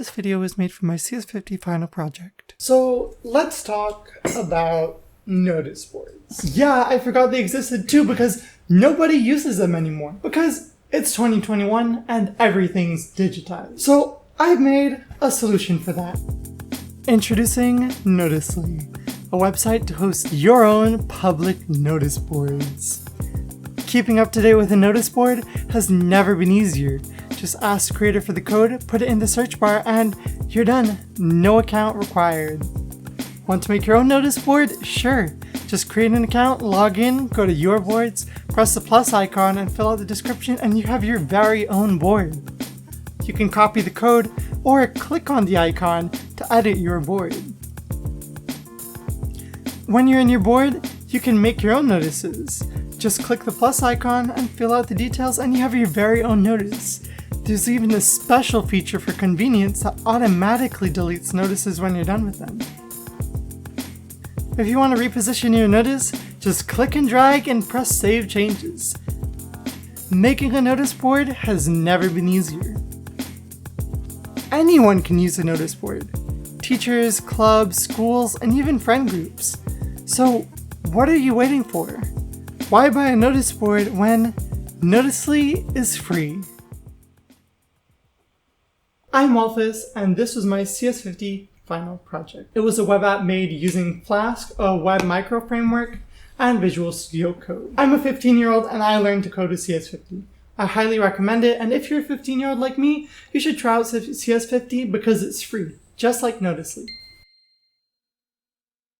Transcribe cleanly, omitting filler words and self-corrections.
This video was made for my CS50 final project. So let's talk about notice boards. Yeah, I forgot they existed too because nobody uses them anymore because it's 2021 and everything's digitized. So I've made a solution for that. Introducing Noticelyy, a website to host your own public notice boards. Keeping up to date with a notice board has never been easier. Just ask the creator for the code, put it in the search bar, and you're done. No account required. Want to make your own notice board? Sure. Just create an account, log in, go to your boards, press the plus icon, and fill out the description, and you have your very own board. You can copy the code or click on the icon to edit your board. When you're in your board, you can make your own notices. Just click the plus icon and fill out the details, and you have your very own notice. There's even a special feature for convenience that automatically deletes notices when you're done with them. If you want to reposition your notice, just click and drag and press Save Changes. Making a notice board has never been easier. Anyone can use a notice board. Teachers, clubs, schools, and even friend groups. So what are you waiting for? Why buy a notice board when Noticelyy is free? I'm Walfos, and this was my CS50 final project. It was a web app made using Flask, a web micro framework, and Visual Studio Code. I'm a 15-year-old and I learned to code with CS50. I highly recommend it, and if you're a 15-year-old like me, you should try out CS50 because it's free, just like Noticelyy.